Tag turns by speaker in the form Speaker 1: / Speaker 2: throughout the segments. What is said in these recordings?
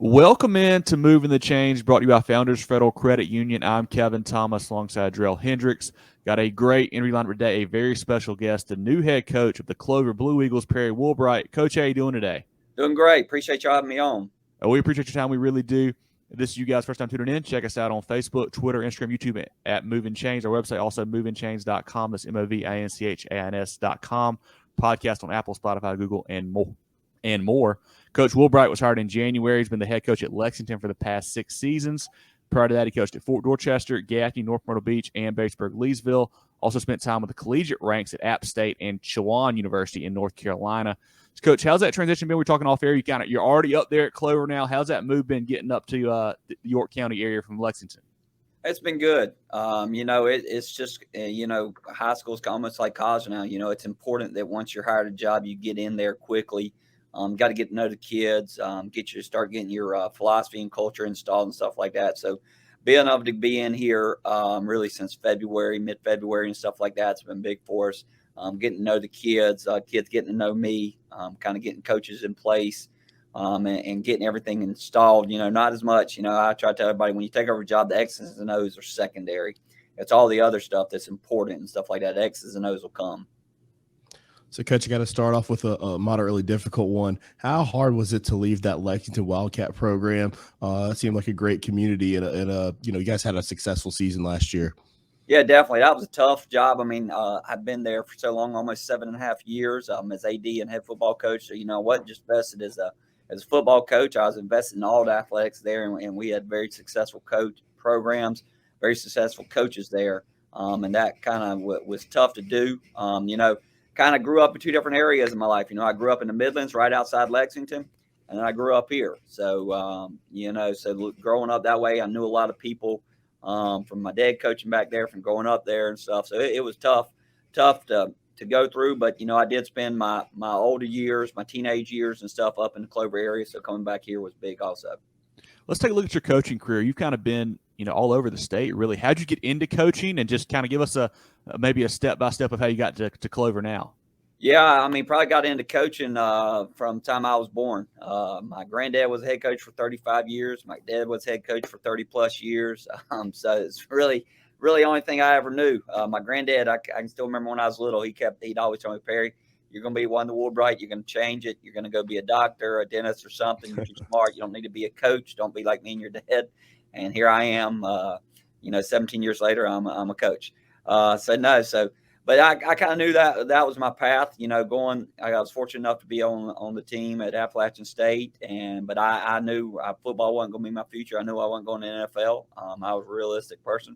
Speaker 1: Welcome in to Moving the Chains, brought to you by Founders Federal Credit Union. I'm Kevin Thomas alongside Jerel Hendricks. Got a great interview line today, a very special guest, the new head coach of the Clover Blue Eagles, Perry Woolbright. Coach, how you doing today?
Speaker 2: Doing great. Appreciate you having me on.
Speaker 1: We appreciate your time. We really do. If this is you guys' first time tuning in, check us out on Facebook, Twitter, Instagram, YouTube at Movin Chains. Our website also movinchains.com. That's MOVINCHANS.com. Podcast on Apple, Spotify, Google, and more. Coach Woolbright was hired in January. He's been the head coach at Lexington for the past 6 seasons. Prior to that, he coached at Fort Dorchester, Gaffney, North Myrtle Beach, and Batesburg, Leesville. Also spent time with the collegiate ranks at App State and Chowan University in North Carolina. So, Coach, how's that transition been? We're talking off air. You're already up there at Clover now. How's that move been getting up to the York County area from Lexington?
Speaker 2: It's been good. It's just, high school's almost like college now. It's important that once you're hired a job, you get in there quickly. Got to get to know the kids, start getting your philosophy and culture installed and stuff like that. So being able to be in here really since mid-February and stuff like that, it's been big for us. Getting to know the kids, kids getting to know me, kind of getting coaches in place and getting everything installed. Not as much. I try to tell everybody when you take over a job, the X's and O's are secondary. It's all the other stuff that's important and stuff like that. X's and O's will come.
Speaker 3: So, Coach, you got to start off with a moderately difficult one. How hard was it to leave that Lexington Wildcat program? It seemed like a great community, and you guys had a successful season last year.
Speaker 2: Yeah, definitely. That was a tough job. I mean, I've been there for so long, almost 7.5 years as AD and head football coach. So, I wasn't just vested as a football coach. I was invested in all the athletics there, and we had very successful coach programs, very successful coaches there. And that kind of was tough to do. Kind of grew up in 2 different areas in my life. I grew up in the Midlands right outside Lexington, and then I grew up here. So, so growing up that way, I knew a lot of people from my dad coaching back there, from growing up there and stuff. So it was tough to go through. But, I did spend my older years, my teenage years and stuff up in the Clover area. So coming back here was big also.
Speaker 1: Let's take a look at your coaching career. You've kind of been, all over the state, really. How'd you get into coaching, and just kind of give us maybe a step-by-step of how you got to Clover now?
Speaker 2: Yeah, I mean, probably got into coaching from the time I was born. My granddad was a head coach for 35 years. My dad was head coach for 30-plus years. So it's really the only thing I ever knew. My granddad, I can still remember when I was little, he'd always tell me, Perry, you're going to be one of the Woolbright. You're going to change it. You're going to go be a doctor, a dentist, or something. You're too smart. You don't need to be a coach. Don't be like me and your dad. And here I am, 17 years later, I'm a coach. But I kind of knew that was my path, I was fortunate enough to be on the team at Appalachian State. But I knew football wasn't going to be my future. I knew I wasn't going to the NFL. I was a realistic person.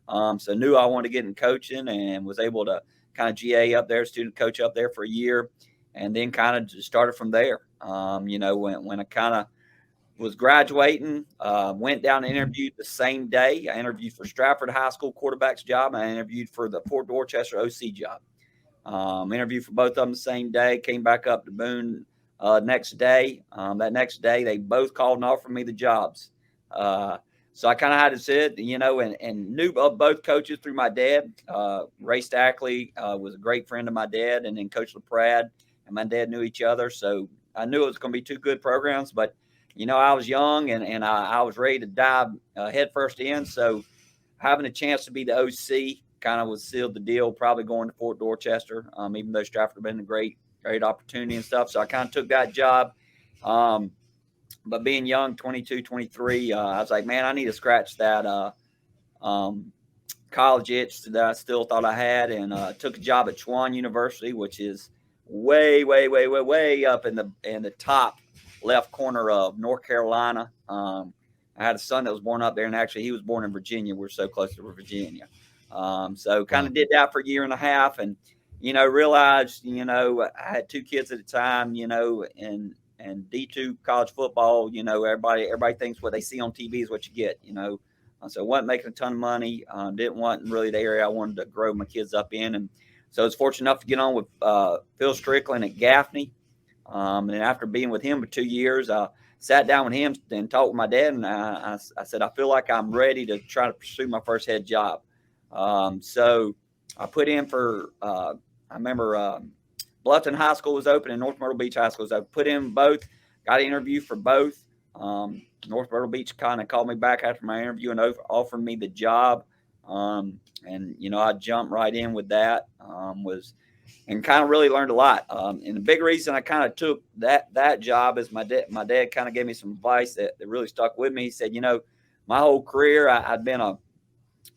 Speaker 2: So knew I wanted to get in coaching, and was able to kind of GA up there, student coach up there for a year, and then kind of just started from there. When I kind of was graduating, went down and interviewed the same day. I interviewed for Stratford High School quarterback's job. And I interviewed for the Fort Dorchester OC job. Interviewed for both of them the same day. Came back up to Boone next day. That next day, they both called and offered me the jobs. So I kind of had to sit, and knew of both coaches through my dad. Ray Stackley was a great friend of my dad, and then Coach LaPrade and my dad knew each other. So I knew it was going to be 2 good programs, but I was young and I was ready to dive headfirst in. So having a chance to be the OC kind of was sealed the deal, probably going to Fort Dorchester, even though Stratford had been a great opportunity and stuff. So I kind of took that job. But being young, 22, 23, I was like, man, I need to scratch that college itch that I still thought I had, and took a job at Chowan University, which is way, way, way, way, way up in the top left corner of North Carolina. I had a son that was born up there, and actually he was born in Virginia. We're so close to Virginia. So kind of did that for a year and a half, and, realized, I had 2 kids at the time, and D2 college football, everybody thinks what they see on TV is what you get, So I wasn't making a ton of money. Didn't want really the area I wanted to grow my kids up in. And so I was fortunate enough to get on with Phil Strickland at Gaffney. And after being with him for 2 years, I sat down with him and talked with my dad. And I said, I feel like I'm ready to try to pursue my first head job. So I put in for, I remember Bluffton High School was open and North Myrtle Beach High School was open. Put in both, got an interview for both. North Myrtle Beach kind of called me back after my interview and offered me the job. And, I jumped right in with that, and kind of really learned a lot. And the big reason I kind of took that job is my dad kind of gave me some advice that really stuck with me. He said, my whole career, I'd been a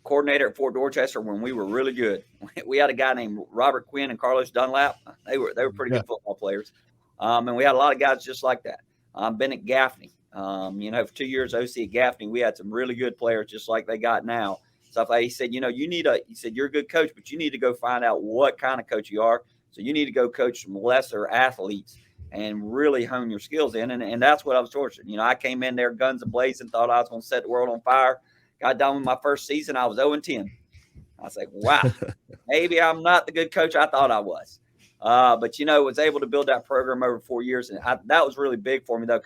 Speaker 2: coordinator at Fort Dorchester when we were really good. We had a guy named Robert Quinn and Carlos Dunlap. They were pretty good football players. And we had a lot of guys just like that. Been at Gaffney, for 2 years OC at Gaffney, we had some really good players just like they got now. Stuff like he said, he said, you're a good coach, but you need to go find out what kind of coach you are. So you need to go coach some lesser athletes and really hone your skills in. And that's what I was torturing. I came in there guns a-blazing, thought I was going to set the world on fire. Got done with my first season. I was 0-10. I was like, wow, maybe I'm not the good coach I thought I was. But, was able to build that program over 4 years. And that was really big for me, though.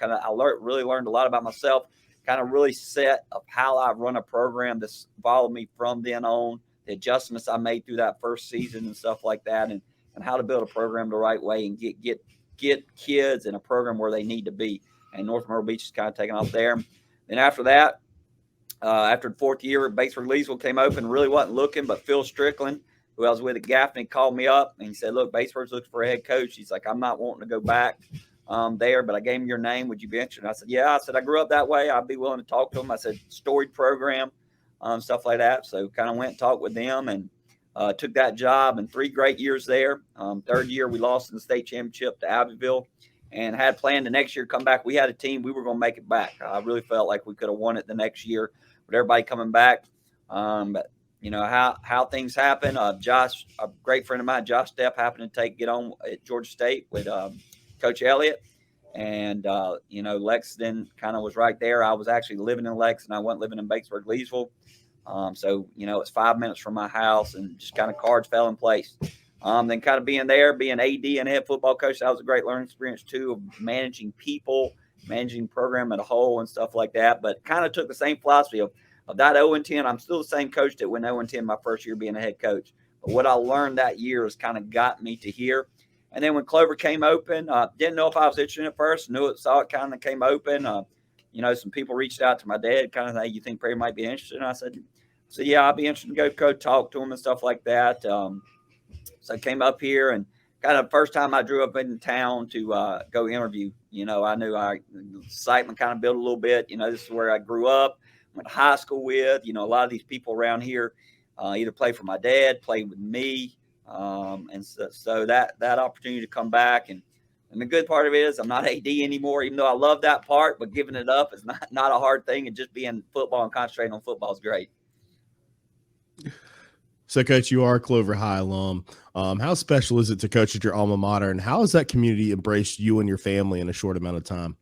Speaker 2: Really learned a lot about myself, kind of really set up how I run a program that's followed me from then on, the adjustments I made through that first season and stuff like that, and how to build a program the right way and get kids in a program where they need to be. And North Myrtle Beach is kind of taking off there. Then after that, after the fourth year, Batesburg Leesville came open, really wasn't looking, but Phil Strickland, who I was with at Gaffney, called me up and he said, look, Batesburg's looking for a head coach. He's like, I'm not wanting to go back there, but I gave him your name. Would you be interested? And I said, yeah. I said, I grew up that way. I'd be willing to talk to him. I said, storied program, stuff like that. So kind of went and talked with them and took that job and 3 great years there. Third year, we lost in the state championship to Abbeville and had planned the next year to come back. We had a team. We were going to make it back. I really felt like we could have won it the next year with everybody coming back. But how things happen. Josh, a great friend of mine, Josh Stepp, happened to get on at Georgia State with Coach Elliott. And, Lexington kind of was right there. I was actually living in Lexington. I wasn't living in Batesburg, Leesville. So, it's 5 minutes from my house and just kind of cards fell in place. Then kind of being there, being AD and head football coach, that was a great learning experience too, of managing people, managing the program as a whole and stuff like that. But kind of took the same philosophy of that 0-10. I'm still the same coach that went 0-10 my first year being a head coach. But what I learned that year has kind of got me to here. And then when Clover came open, didn't know if I was interested at first, saw it kind of came open. Some people reached out to my dad, kind of, hey, you think Perry might be interested? And I said, yeah, I'll be interested to go talk to him and stuff like that. So I came up here and kind of first time I drew up in town to go interview. I knew excitement kind of built a little bit. This is where I grew up, went to high school with. A lot of these people around here either played for my dad, played with me. And so that opportunity to come back. And the good part of it is I'm not AD anymore, even though I love that part, but giving it up is not a hard thing. And just being football and concentrating on football is great.
Speaker 3: So, Coach, you are a Clover High alum. How special is it to coach at your alma mater, and how has that community embraced you and your family in a short amount of time?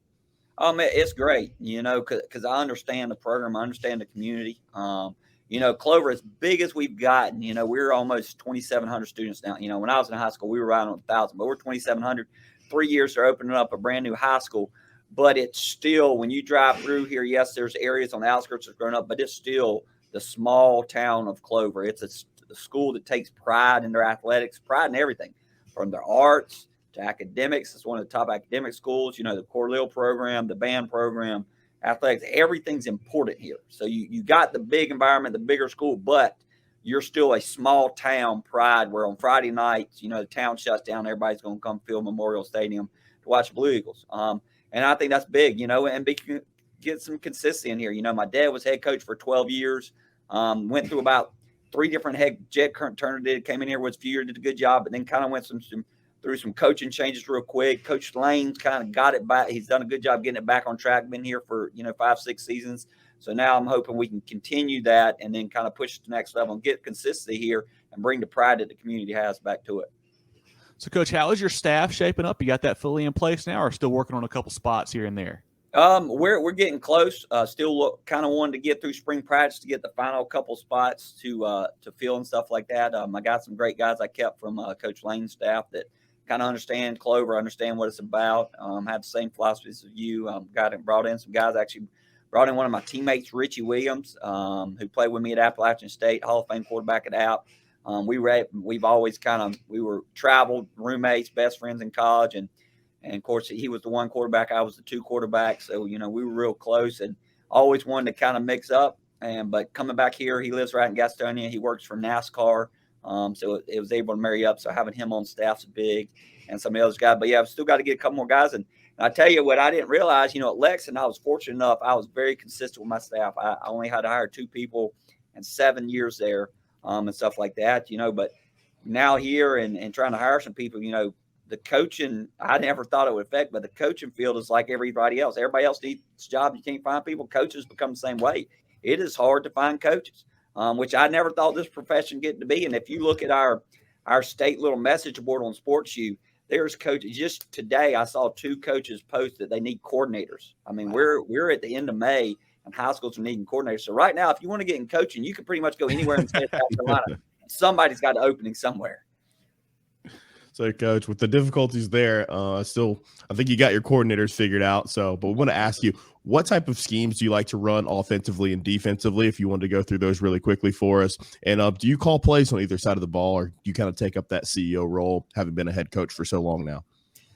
Speaker 2: It's great, because I understand the program. I understand the community. Clover, as big as we've gotten, we're almost 2,700 students now. When I was in high school, we were right on 1,000, but we're 2,700. 3 years they're opening up a brand new high school. But it's still, when you drive through here, yes, there's areas on the outskirts that's grown up, but it's still the small town of Clover. It's a school that takes pride in their athletics, pride in everything, from their arts to academics. It's one of the top academic schools, the Cornell program, the band program, athletics, everything's important here. So you got the big environment, the bigger school, but you're still a small town pride where on Friday nights, the town shuts down. Everybody's going to come fill Memorial Stadium to watch Blue Eagles. And I think that's big, and get some consistency in here. My dad was head coach for 12 years, went through about 3 different head. Jed Turner came in here, was a few years, did a good job, but then kind of went through some coaching changes real quick. Coach Lane's kind of got it back. He's done a good job getting it back on track. Been here for 5-6 seasons. So now I'm hoping we can continue that and then kind of push it to the next level and get consistency here and bring the pride that the community has back to it.
Speaker 1: So, Coach, how is your staff shaping up? You got that fully in place now, or still working on a couple spots here and there?
Speaker 2: We're getting close. Still kind of wanting to get through spring practice to get the final couple spots to fill and stuff like that. I got some great guys I kept from Coach Lane's staff that kind of understand Clover, understand what it's about. Have the same philosophies as you. Brought in some guys. Actually, brought in one of my teammates, Richie Williams, who played with me at Appalachian State, Hall of Fame quarterback at App. We were traveled roommates, best friends in college, and And of course, he was the one quarterback. I was the two quarterbacks. So, we were real close and always wanted to kind of mix up. But coming back here, he lives right in Gastonia. He works for NASCAR. So it was able to marry up. So having him on staff's big, and some of the other guys. But yeah, I've still got to get a couple more guys. And I tell you what, I didn't realize, at Lexington, I was fortunate enough. I was very consistent with my staff. I only had to hire 2 people in 7 years there, and stuff like that, But now here and trying to hire some people, the coaching, I never thought it would affect, but the coaching field is like everybody else. Everybody else needs jobs. You can't find people. Coaches become the same way. It is hard to find coaches, which I never thought this profession getting to be. And if you look at our state little message board on SportsU, there's coaches. Just today, I saw 2 coaches post that they need coordinators. I mean, we're at the end of May, and high schools are needing coordinators. So right now, if you want to get in coaching, you can pretty much go anywhere in the state of South Carolina. Somebody's got an opening somewhere.
Speaker 3: So, Coach, with the difficulties there, I think you got your coordinators figured out. But we want to ask you, what type of schemes do you like to run offensively and defensively, if you wanted to go through those really quickly for us? And do you call plays on either side of the ball, or do you kind of take up that CEO role, having been a head coach for so long now?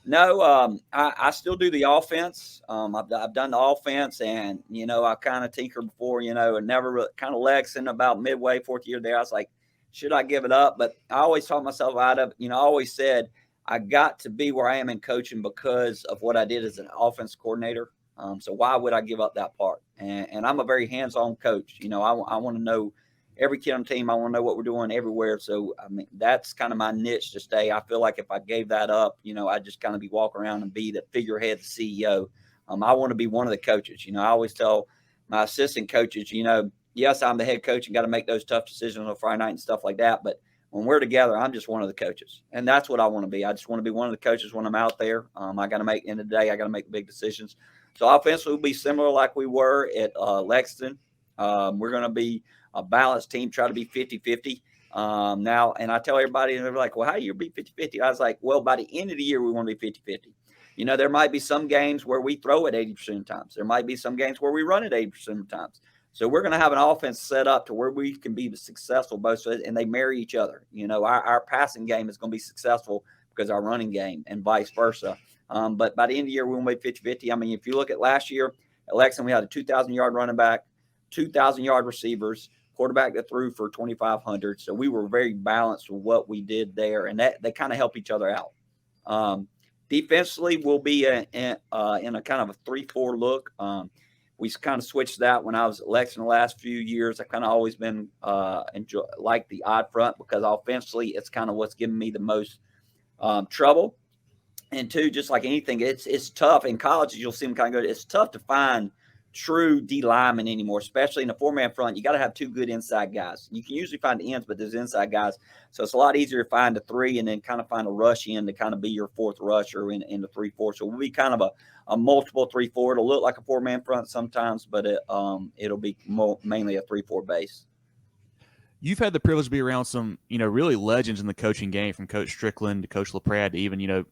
Speaker 2: No, I still do the offense. I've done the offense, and, I kind of tinkered before, and never really, kind of Lexington about midway, 4th year there. I was like, should I give it up? But I always talked myself out of, I always said I got to be where I am in coaching because of what I did as an offense coordinator. So why would I give up that part? And I'm a very hands-on coach. I want to know every kid on the team. I want to know what we're doing everywhere. So, I mean, that's kind of my niche to stay. I feel like if I gave that up, I'd just kind of be walking around and be the figurehead, the CEO. I want to be one of the coaches. I always tell my assistant coaches, yes, I'm the head coach and got to make those tough decisions on Friday night and stuff like that. But when we're together, I'm just one of the coaches. And that's what I want to be. I just want to be one of the coaches when I'm out there. I got to make, end of the day, I got to make the big decisions. So offensively will be similar like we were at Lexington. We're going to be a balanced team, try to be 50-50. Now, and I tell everybody, and they're like, well, how do you be 50-50? I was like, well, by the end of the year, we want to be 50-50. There might be some games where we throw it 80% of the times. There might be some games where we run it 80% of the times. So we're going to have an offense set up to where we can be successful both sides, and they marry each other. Our passing game is going to be successful because our running game, and vice versa. But by the end of the year, we will be 50-50. I mean, if you look at last year at Lexington, we had a 2,000-yard running back, 2,000-yard receivers, quarterback that threw for 2,500. So we were very balanced with what we did there, and that they kind of help each other out. Defensively, we'll be in a kind of a 3-4 look. We kind of switched that when I was at Lexington the last few years. I've kind of always been like the odd front because offensively, it's kind of what's given me the most trouble. And 2, just like anything, it's tough. In college, you'll see them kind of go, it's tough to find true D linemen anymore, especially in the 4-man front. You got to have 2 good inside guys. You can usually find the ends, but there's inside guys. So it's a lot easier to find a 3 and then kind of find a rush in to kind of be your 4th rusher in the 3-4. So we'll be kind of a multiple 3-4. It'll look like a 4-man front sometimes, but it'll be mainly a 3-4 base.
Speaker 1: You've had the privilege to be around some, really legends in the coaching game, from Coach Strickland to Coach LaPrade to even, your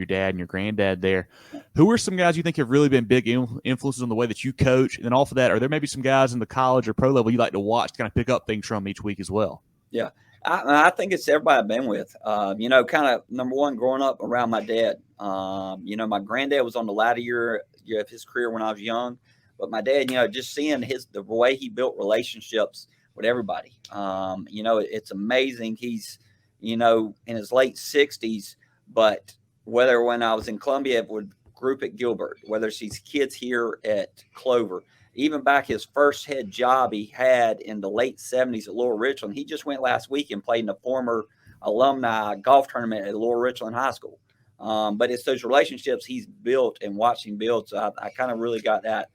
Speaker 1: dad and your granddad there. Who are some guys you think have really been big influences on the way that you coach? And then off of that, are there maybe some guys in the college or pro level you like to watch to kind of pick up things from each week as well?
Speaker 2: Yeah, I think it's everybody I've been with. Kind of number one, growing up around my dad. My granddad was on the latter year of his career when I was young. But my dad, just seeing the way he built relationships with everybody. It's amazing. He's, in his late 60s, but whether when I was in Columbia with group at Gilbert, whether it's these kids here at Clover, even back his first head job he had in the late 70s at Lower Richland, he just went last week and played in a former alumni golf tournament at Lower Richland High School. But it's those relationships he's built and watching build. So I kind of really got that,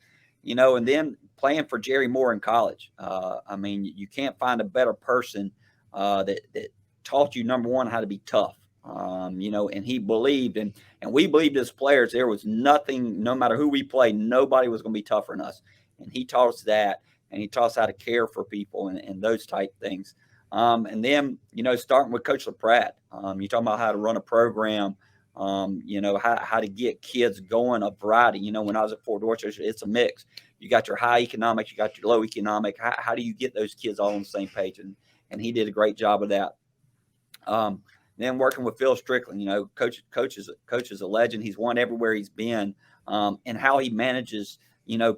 Speaker 2: and then playing for Jerry Moore in college. You can't find a better person that taught you, number one, how to be tough. And he believed, and we believed as players, there was nothing, no matter who we played, nobody was going to be tougher than us. And he taught us that, and he taught us how to care for people and those type things. And then, starting with Coach LaPrade, you're talking about how to run a program, how to get kids going, a variety. When I was at Fort Dorchester, it's a mix. You got your high economics, you got your low economic. How do you get those kids all on the same page? And he did a great job of that. then working with Phil Strickland, coach is a legend. He's won everywhere he's been, and how he manages,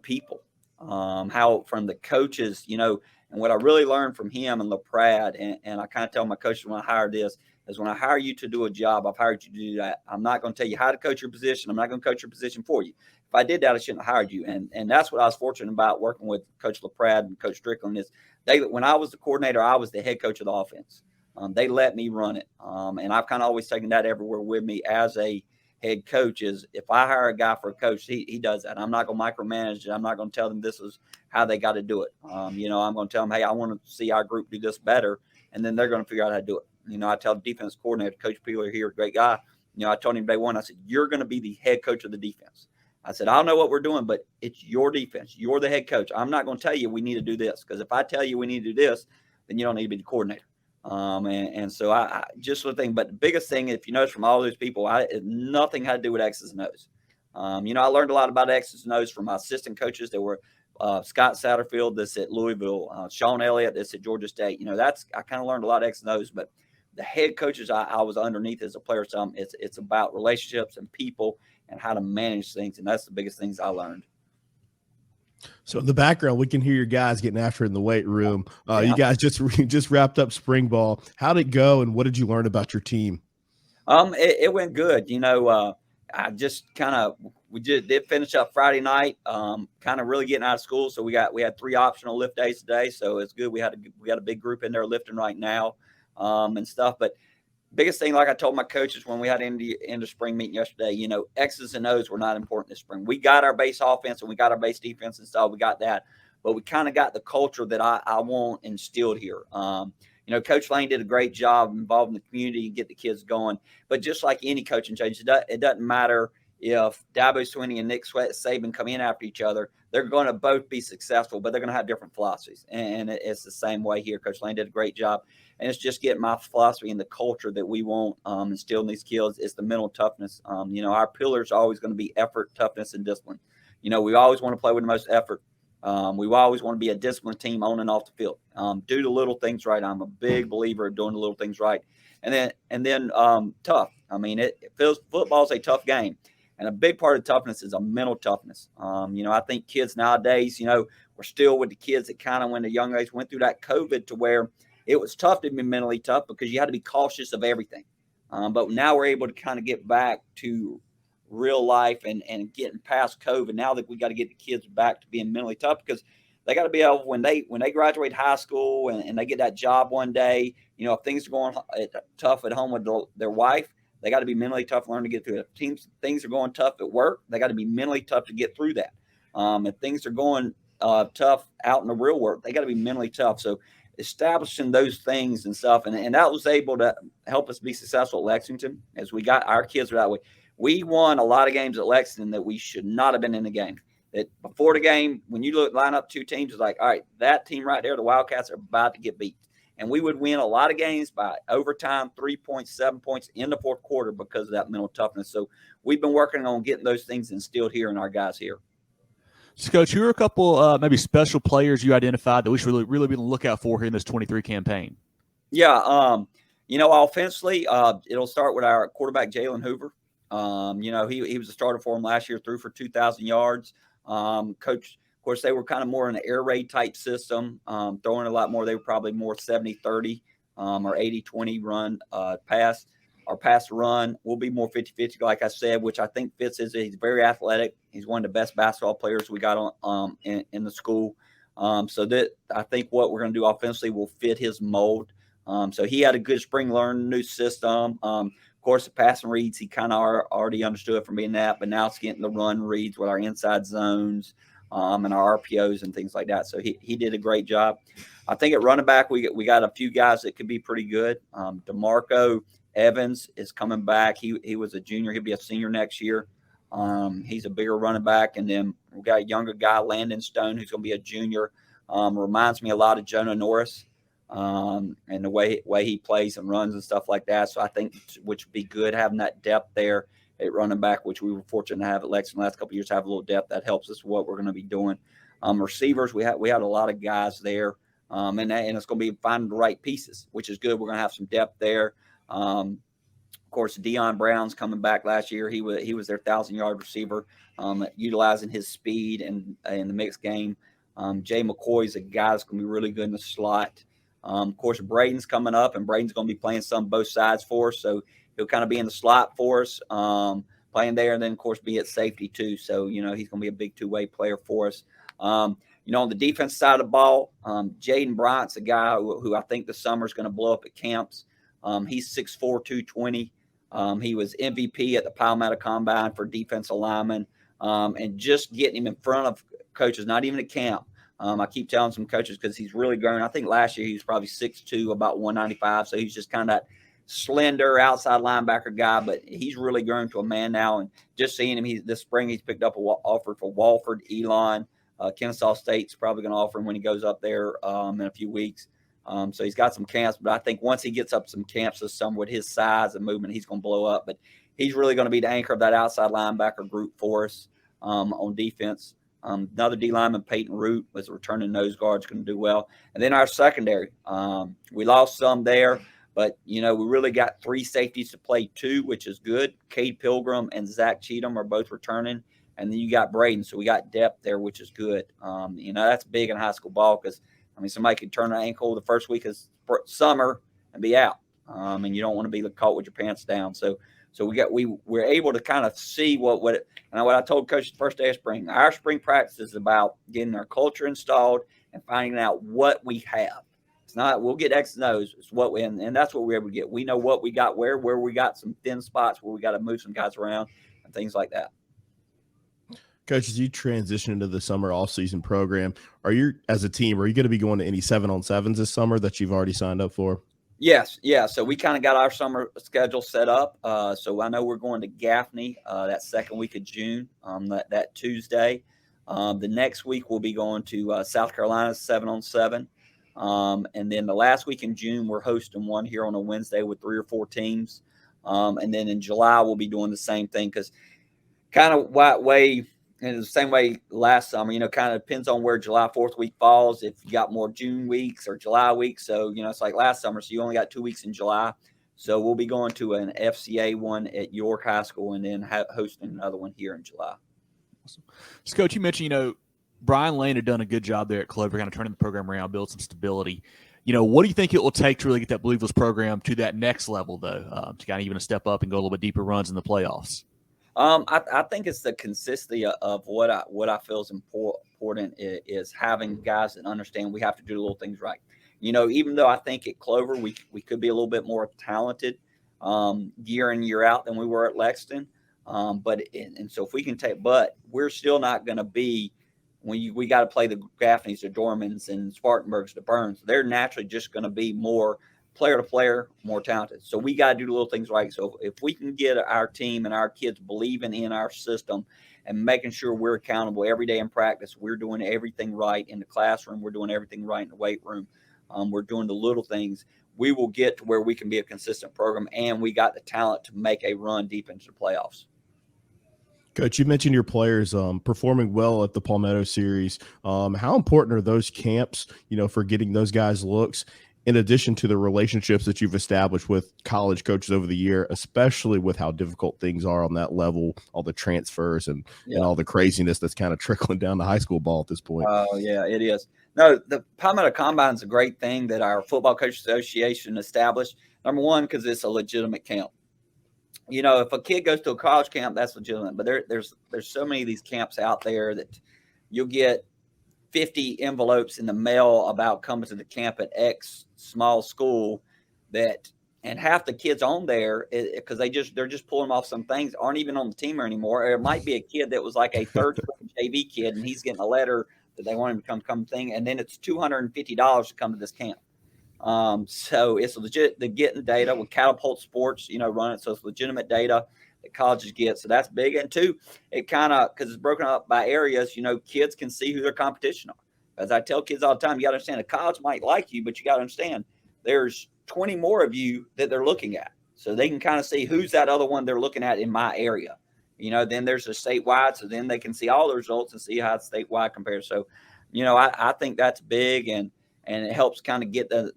Speaker 2: people, how from the coaches, and what I really learned from him and LaPrade, and I kind of tell my coaches when I hire this, is when I hire you to do a job, I've hired you to do that. I'm not going to tell you how to coach your position. I'm not going to coach your position for you. If I did that, I shouldn't have hired you. And that's what I was fortunate about working with Coach LaPrade and Coach Strickland is when I was the coordinator, I was the head coach of the offense. They let me run it. And I've kind of always taken that everywhere with me as a head coach is if I hire a guy for a coach, he does that. I'm not going to micromanage it. I'm not going to tell them this is how they got to do it. I'm going to tell them, hey, I want to see our group do this better. And then they're going to figure out how to do it. I tell the defense coordinator, Coach Peeler here, great guy. I told him day one, I said, you're going to be the head coach of the defense. I said, I don't know what we're doing, but it's your defense. You're the head coach. I'm not going to tell you we need to do this because if I tell you we need to do this, then you don't need to be the coordinator. And so I just the thing. But the biggest thing, if you notice from all those people, nothing had to do with X's and O's. I learned a lot about X's and O's from my assistant coaches that were Scott Satterfield, that's at Louisville, Sean Elliott, that's at Georgia State. I kind of learned a lot of X's and O's, but the head coaches I was underneath as a player, it's about relationships and people and how to manage things. And that's the biggest things I learned.
Speaker 3: So in the background, we can hear your guys getting after it in the weight room. You guys just wrapped up spring ball. How did it go, and what did you learn about your team?
Speaker 2: It went good. I just we did finish up Friday night, kind of really getting out of school. So we had 3 optional lift days today. So it's good. We got a big group in there lifting right now, and stuff. But biggest thing, like I told my coaches when we had in the spring meeting yesterday, X's and O's were not important this spring. We got our base offense and we got our base defense and stuff. We got that, but we kind of got the culture that I want instilled here. Coach Lane did a great job involving the community and get the kids going. But just like any coaching change, it doesn't matter if Dabo Swinney and Nick Saban come in after each other. They're going to both be successful, but they're going to have different philosophies. And it's the same way here. Coach Lane did a great job. And it's just getting my philosophy and the culture that we want instilled in these kids. It's the mental toughness. Our pillars are always going to be effort, toughness, and discipline. We always want to play with the most effort. We always want to be a disciplined team on and off the field. Do the little things right. I'm a big believer of doing the little things right. And then tough. Football's a tough game. And a big part of toughness is a mental toughness. I think kids nowadays, we're still with the kids that kind of when the young age went through that COVID to where it was tough to be mentally tough because you had to be cautious of everything. But now we're able to kind of get back to real life and getting past COVID. Now that we got to get the kids back to being mentally tough because they got to be able when they graduate high school and they get that job one day, if things are going tough at home with their wife, they got to be mentally tough, learn to get through it. Things are going tough at work, they got to be mentally tough to get through that. If things are going tough out in the real world, they got to be mentally tough. So establishing those things and stuff, and that was able to help us be successful at Lexington as we got our kids that way. We won a lot of games at Lexington that we should not have been in the game. That before the game, when you line up 2 teams, it's like, all right, that team right there, the Wildcats are about to get beat. And we would win a lot of games by overtime, 3 points, 7 points in the fourth quarter because of that mental toughness. So we've been working on getting those things instilled here in our guys here.
Speaker 1: So, Coach, who are a couple maybe special players you identified that we should really be on the lookout for here in this 23 campaign?
Speaker 2: Yeah, offensively, it'll start with our quarterback, Jalen Hoover. He was a starter for him last year, threw for 2,000 yards. Coach, of course, they were kind of more in an air raid type system, throwing a lot more. They were probably more 70-30 or 80-20 run pass. Our pass run will be more 50-50, like I said, which I think fits he's very athletic. He's one of the best basketball players we got on in the school. So that I think what we're going to do offensively will fit his mold. So he had a good spring, learning new system. Of course, the passing reads, he kind of already understood from being that, but now it's getting the run reads with our inside zones and our RPOs and things like that. So he did a great job. I think at running back, we got a few guys that could be pretty good. DeMarco Evans is coming back. He was a junior. He'll be a senior next year. He's a bigger running back. And then we've got a younger guy, Landon Stone, who's going to be a junior. Reminds me a lot of Jonah Norris and the way he plays and runs and stuff like that. So I think which would be good having that depth there at running back, which we were fortunate to have at Lexington the last couple of years, have a little depth that helps us with what we're going to be doing. Receivers, we had a lot of guys there. And it's going to be finding the right pieces, which is good. We're going to have some depth there. Of course, Deion Brown's coming back last year. He was their 1,000-yard receiver, utilizing his speed and in the mixed game. Jay McCoy's a guy that's going to be really good in the slot. Of course, Braden's coming up, and Braden's going to be playing some both sides for us, so he'll kind of be in the slot for us, playing there, and then, of course, be at safety too. So, he's going to be a big two-way player for us. On the defense side of the ball, Jaden Bryant's a guy who I think this summer is going to blow up at camps. He's 6'4", 220. He was MVP at the Palmetto Combine for defensive linemen, and just getting him in front of coaches, not even at camp. I keep telling some coaches because he's really grown. I think last year he was probably 6'2", about 195. So he's just kind of that slender outside linebacker guy, but he's really grown to a man now. And just seeing him, this spring he's picked up an offer for Walford, Elon, Kennesaw State's probably going to offer him when he goes up there in a few weeks. So he's got some camps, but I think once he gets up some camps this summer with his size and movement, he's going to blow up. But he's really going to be the anchor of that outside linebacker group for us on defense. Another D lineman, Peyton Root, was a returning nose guard, is going to do well. And then our secondary, we lost some there, but, we really got 3 safeties to play 2, which is good. Cade Pilgrim and Zach Cheatham are both returning. And then you got Braden. So we got depth there, which is good. That's big in high school ball because, somebody could turn an ankle the first week of summer and be out. And you don't want to be caught with your pants down. So we're able to kind of see what I told Coach the first day of spring. Our spring practice is about getting our culture installed and finding out what we have. It's not we'll get X and O's. It's what we and that's what we're able to get. We know what we got where we got some thin spots where we got to move some guys around and things like that.
Speaker 3: Coach, as you transition into the summer off-season program, as a team, are you going to be going to any 7-on-7s this summer that you've already signed up for?
Speaker 2: Yes. Yeah. So we kind of got our summer schedule set up. So I know we're going to Gaffney that second week of June, that Tuesday. The next week we'll be going to South Carolina 7-on-7. And then the last week in June, we're hosting one here on a Wednesday with 3 or 4 teams. And then in July, we'll be doing the same thing because kind of and the same way last summer, kind of depends on where July 4th week falls, if you got more June weeks or July weeks. So, it's like last summer. So you only got 2 weeks in July. So we'll be going to an FCA one at York High School and then hosting another one here in July.
Speaker 1: Awesome. So, Coach, you mentioned, Brian Lane had done a good job there at Clover, kind of turning the program around, build some stability. What do you think it will take to really get that Blue Eagles program to that next level, though, to kind of even step up and go a little bit deeper runs in the playoffs?
Speaker 2: I think it's the consistency of what I feel is important is having guys that understand we have to do the little things right. Even though I think at Clover we could be a little bit more talented year in, year out than we were at Lexington. So if we can but we're still not going to be when we got to play the Gaffneys, the Dormans, and Spartanburgs, the Burns. They're naturally just going to be more player to player, more talented. So we got to do the little things right. So if we can get our team and our kids believing in our system and making sure we're accountable every day in practice, we're doing everything right in the classroom, we're doing everything right in the weight room, we're doing the little things, we will get to where we can be a consistent program and we got the talent to make a run deep into the playoffs.
Speaker 3: Coach, you mentioned your players performing well at the Palmetto Series. How important are those camps, for getting those guys looks, in addition to the relationships that you've established with college coaches over the year, especially with how difficult things are on that level, all the transfers and all the craziness that's kind of trickling down to high school ball at this point?
Speaker 2: Oh, yeah, it is. No, the Palmetto Combine is a great thing that our Football Coaches Association established. Number one, because it's a legitimate camp. If a kid goes to a college camp, that's legitimate. But there's so many of these camps out there that you'll get 50 envelopes in the mail about coming to the camp at X small school and half the kids on there because they're just pulling off some things aren't even on the team anymore. Or it might be a kid that was like a third JV kid and he's getting a letter that they want him to come thing. And then it's $250 to come to this camp. So it's legit. They're getting data with Catapult Sports, running. So it's legitimate data that colleges get. So that's big. And 2, it kind of, because it's broken up by areas, kids can see who their competition are. As I tell kids all the time, you got to understand a college might like you, but you got to understand there's 20 more of you that they're looking at. So they can kind of see who's that other one they're looking at in my area. Then there's a statewide. So then they can see all the results and see how it's statewide compares. So, I think that's big and it helps kind of get the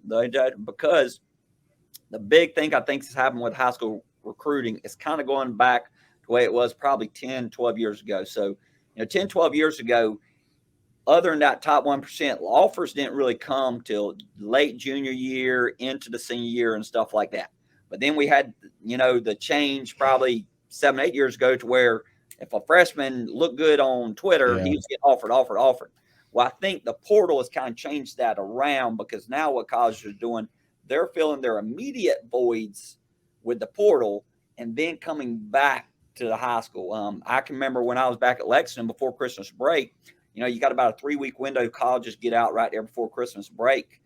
Speaker 2: because the big thing I think is happening with high school recruiting is kind of going back to the way it was probably 10, 12 years ago. So, 10, 12 years ago, other than that top 1%, offers didn't really come till late junior year into the senior year and stuff like that. But then we had, the change probably 7, 8 years ago to where if a freshman looked good on Twitter, he was getting offered. Well, I think the portal has kind of changed that around, because now what colleges are doing, they're filling their immediate voids with the portal and then coming back to the high school. I can remember when I was back at Lexington before Christmas break, you got about a 3-week window. Colleges get out right there before Christmas break.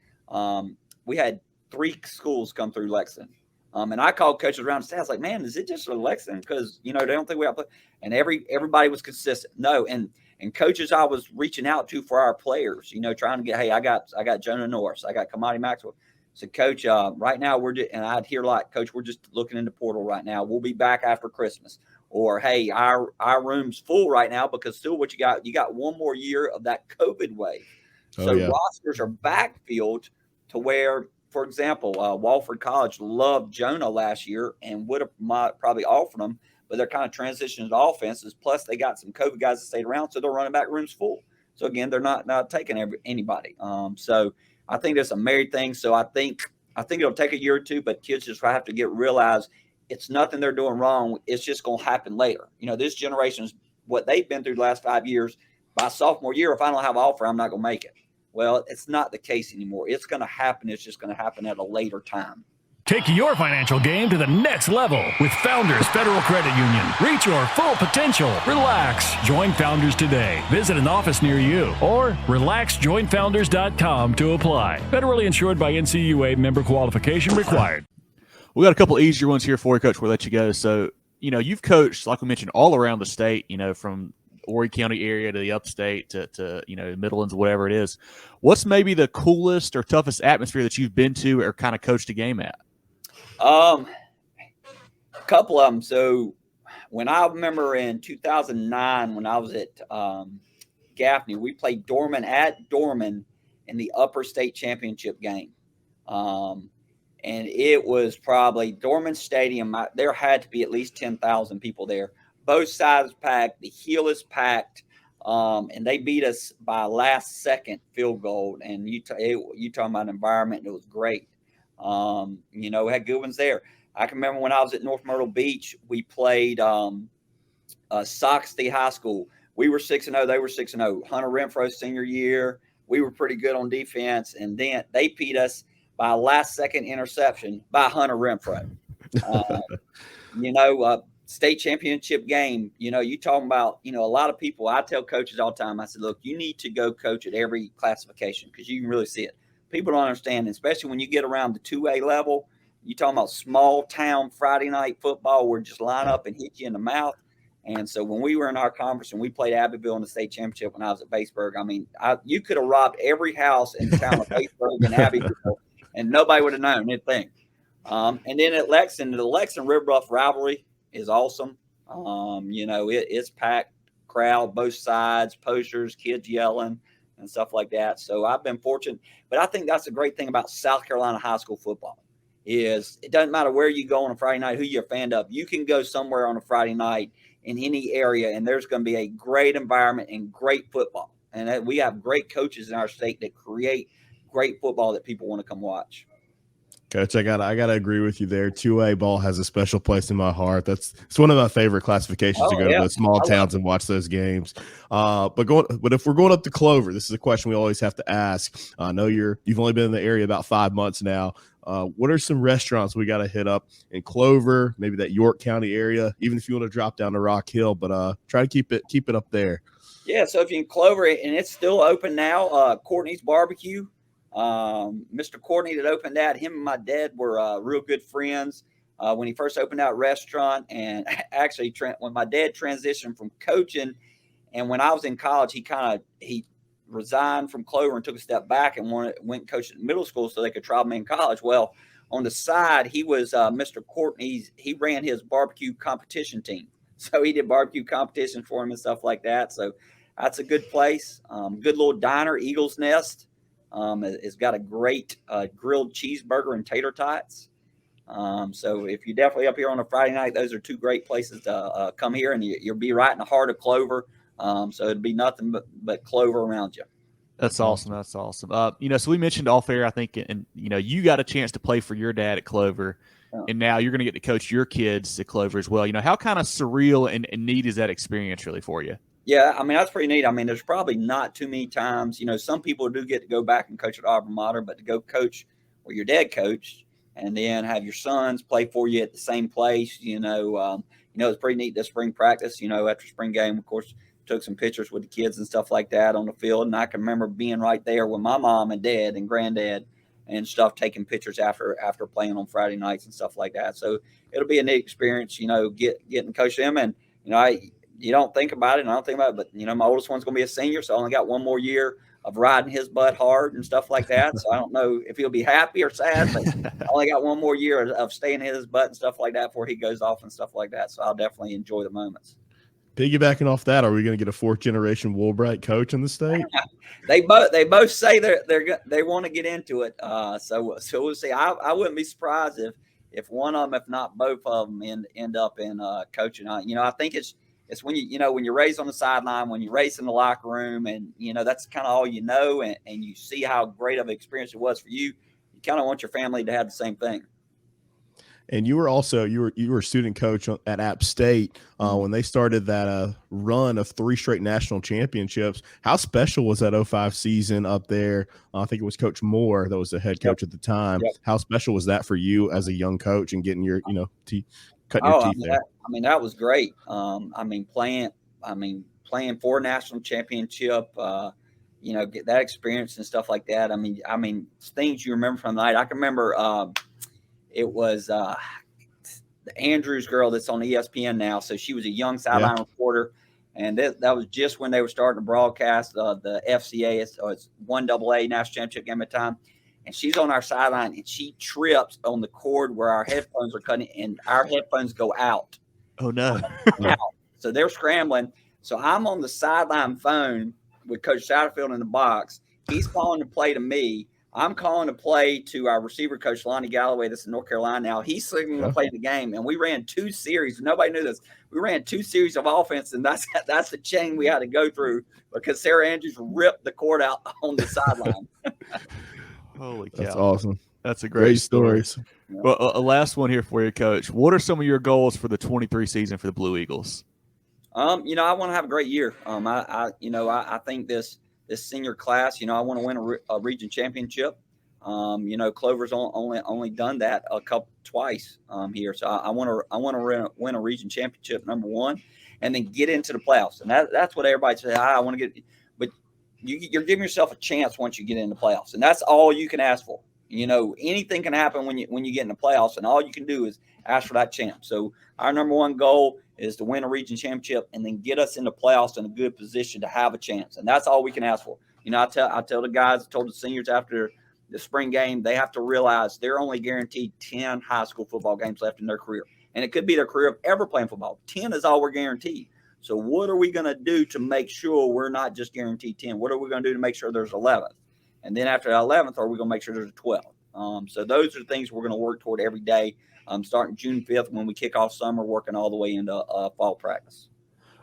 Speaker 2: We had 3 schools come through Lexington. And I called coaches around and I was like, man, is it just for Lexington? Because, they don't think we have to play. And everybody was consistent. No. And coaches I was reaching out to for our players, trying to get, hey, I got Jonah Norris. I got Kamani Maxwell. So, Coach, right now and I'd hear like, Coach, we're just looking in the portal right now. We'll be back after Christmas. Or, hey, our room's full right now because still what you got one more year of that COVID wave. So rosters are backfilled to where, for example, Walford College loved Jonah last year and might probably offered him, but they're kind of transitioning to offenses. Plus, they got some COVID guys that stayed around, so their running back room's full. So, again, they're not taking anybody. So, I think that's a married thing. So, I think it'll take a year or two, but kids just have to realize it's nothing they're doing wrong. It's just going to happen later. This generation's what they've been through the last 5 years. By sophomore year, if I don't have an offer, I'm not going to make it. Well, it's not the case anymore. It's going to happen. It's just going to happen at a later time.
Speaker 4: Take your financial game to the next level with Founders Federal Credit Union. Reach your full potential. Relax. Join Founders today. Visit an office near you or relaxjoinfounders.com to apply. Federally insured by NCUA, member qualification required.
Speaker 1: We got a couple easier ones here for you, Coach. We'll let you go. So, you've coached, like we mentioned, all around the state, from Horry County area to the upstate to Midlands, whatever it is. What's maybe the coolest or toughest atmosphere that you've been to or kind of coached a game at?
Speaker 2: A couple of them. So when I remember in 2009, when I was at Gaffney, we played Dorman at Dorman in the upper state championship game. And it was probably Dorman Stadium. There had to be at least 10,000 people there. Both sides packed. The heel is packed. And they beat us by a last second field goal. And you talking about environment, it was great. We had good ones there. I can remember when I was at North Myrtle Beach, we played Soxty High School. We were 6-0. They were 6-0. Hunter Renfro senior year. We were pretty good on defense. And then they beat us by a last second interception by Hunter Renfro. State championship game, you talking about, a lot of people, I tell coaches all the time, I said, look, you need to go coach at every classification because you can really see it. People don't understand, especially when you get around the 2A level, you talking about small town Friday night football where just line up and hit you in the mouth. And so when we were in our conference and we played Abbeville in the state championship when I was at Batesburg, you could have robbed every house in the town of Batesburg and Abbeville and nobody would have known anything. And then at Lexington, the Lexington River Bluff rivalry is awesome. It's packed crowd, both sides, posters, kids yelling and stuff like that. So I've been fortunate, but I think that's the great thing about South Carolina high school football is it doesn't matter where you go on a Friday night, who you're a fan of. You can go somewhere on a Friday night in any area and there's going to be a great environment and great football. And we have great coaches in our state that create great football that people want to come watch.
Speaker 3: Coach, I gotta agree with you there. 2A ball has a special place in my heart. It's one of my favorite classifications to go to the small towns and watch those games. But if we're going up to Clover, this is a question we always have to ask. I know you've only been in the area about 5 months now. What are some restaurants we got to hit up in Clover, maybe that York County area, even if you want to drop down to Rock Hill, but try to keep it up there.
Speaker 2: Yeah, so if you're in Clover, and it's still open now, Courtney's Barbecue. Mr. Courtney that opened that, him and my dad were real good friends when he first opened that restaurant. And actually, when my dad transitioned from coaching, and when I was in college, he resigned from Clover and took a step back and went and coached at middle school so they could trial me in college. Well, on the side, he was Mr. Courtney's. He ran his barbecue competition team, so he did barbecue competition for him and stuff like that. So that's a good place. Good little diner, Eagle's Nest. It's got a great grilled cheeseburger and tater tots. So if you're definitely up here on a Friday night, those are two great places to come here, and you'll be right in the heart of Clover. So it'd be nothing but Clover around you.
Speaker 1: That's awesome. That's awesome. So we mentioned off air, I think, and you got a chance to play for your dad at Clover, and now you're going to get to coach your kids at Clover as well. How kind of surreal and neat is that experience really for you?
Speaker 2: Yeah, I mean, that's pretty neat. I mean, there's probably not too many times, some people do get to go back and coach at alma mater, but to go coach where your dad coached and then have your sons play for you at the same place, it's pretty neat this spring practice, after spring game, of course, took some pictures with the kids and stuff like that on the field. And I can remember being right there with my mom and dad and granddad and stuff, taking pictures after playing on Friday nights and stuff like that. So it'll be a neat experience, getting to coach them. And, you don't think about it, and I don't think about it, but, my oldest one's going to be a senior, so I only got one more year of riding his butt hard and stuff like that. So I don't know if he'll be happy or sad, but I only got one more year of staying in his butt and stuff like that before he goes off and stuff like that. So I'll definitely enjoy the moments.
Speaker 3: Piggybacking off that, are we going to get a 4th generation Woolbright coach in the state?
Speaker 2: They both say they want to get into it. So we'll see. I wouldn't be surprised if one of them, if not both of them, end up in coaching. I think it's when when you're raised on the sideline, when you're raised in the locker room, and that's kind of all and you see how great of an experience it was for you. You kind of want your family to have the same thing.
Speaker 3: And you were also you were a student coach at App State when they started that run of 3 straight national championships. How special was that 2005 season up there? I think it was Coach Moore that was the head coach at the time. Yep. How special was that for you as a young coach and getting your cutting your teeth there?
Speaker 2: That was great. Playing 4 national championship. Get that experience and stuff like that. Things you remember from the night. I can remember. It was the Andrews girl that's on ESPN now. So she was a young sideline reporter. And that was just when they were starting to broadcast the FCA. It's 1AA national championship game at time. And she's on our sideline, and she trips on the cord where our headphones are cutting, and our headphones go out.
Speaker 1: Oh, no.
Speaker 2: So they're scrambling. So I'm on the sideline phone with Coach Satterfield in the box. He's calling the play to me. I'm calling a play to our receiver coach, Lonnie Galloway, that's in North Carolina now. He's signaling to play the game, and we ran 2 series. Nobody knew this. We ran 2 series of offense, and that's the chain we had to go through because Sarah Andrews ripped the cord out on the sideline.
Speaker 1: Holy cow.
Speaker 3: That's awesome.
Speaker 1: That's a great story.
Speaker 3: Stories.
Speaker 1: Well, a last one here for you, Coach. What are some of your goals for the 23 season for the Blue Eagles?
Speaker 2: I want to have a great year. I think this senior class, I want to win a region championship. Clover's only done that twice here. So I want to win a region championship, number one, and then get into the playoffs. And that's what everybody says. I want to get, but you're giving yourself a chance once you get in the playoffs, and that's all you can ask for. Anything can happen when you get in the playoffs, and all you can do is ask for that chance. So our number one goal is to win a region championship and then get us in the playoffs in a good position to have a chance. And that's all we can ask for. I tell the guys, I told the seniors after the spring game, they have to realize they're only guaranteed 10 high school football games left in their career. And it could be their career of ever playing football. 10 is all we're guaranteed. So what are we going to do to make sure we're not just guaranteed 10? What are we going to do to make sure there's 11th? And then after the 11th, are we going to make sure there's a 12th? So those are the things we're going to work toward every day, starting June 5th when we kick off summer, working all the way into fall practice.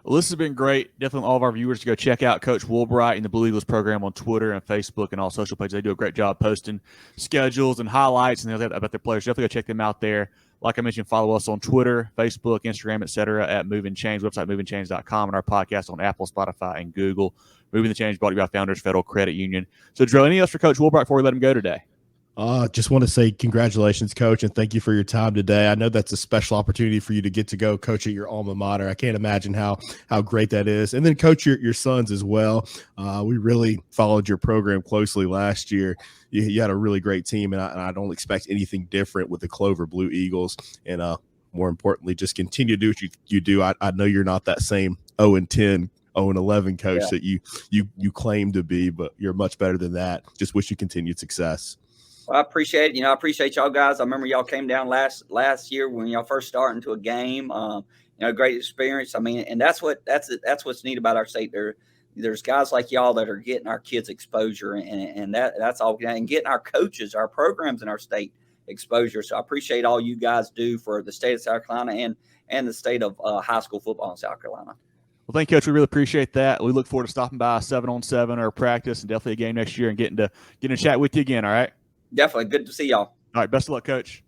Speaker 1: Well, this has been great. Definitely all of our viewers to go check out Coach Woolbright and the Blue Eagles program on Twitter and Facebook and all social pages. They do a great job posting schedules and highlights and about their players. Definitely go check them out there. Like I mentioned, follow us on Twitter, Facebook, Instagram, etc. at Movin Chains, website movinchains.com, and our podcast on Apple, Spotify, and Google. Movin the Chains brought to you by Founders Federal Credit Union. So, Jerel, anything else for Coach Woolbright before we let him go today?
Speaker 3: Just want to say congratulations, Coach, and thank you for your time today. I know that's a special opportunity for you to get to go coach at your alma mater. I can't imagine how great that is. And then coach your sons as well. We really followed your program closely last year. You had a really great team, and I don't expect anything different with the Clover Blue Eagles. And more importantly, just continue to do what you do. I know you're not that same 0-10, 0-11 coach that you claim to be, but you're much better than that. Just wish you continued success.
Speaker 2: Well, I appreciate it. I appreciate y'all guys. I remember y'all came down last year when y'all first started into a game. Great experience. And that's what's neat about our state. There's guys like y'all that are getting our kids exposure, and that's all. And getting our coaches, our programs in our state exposure. So I appreciate all you guys do for the state of South Carolina and the state of high school football in South Carolina.
Speaker 1: Well, thank you, Coach. We really appreciate that. We look forward to stopping by 7-on-7 or practice and definitely a game next year and getting to chat with you again. All right.
Speaker 2: Definitely. Good to see y'all.
Speaker 1: All right. Best of luck, Coach.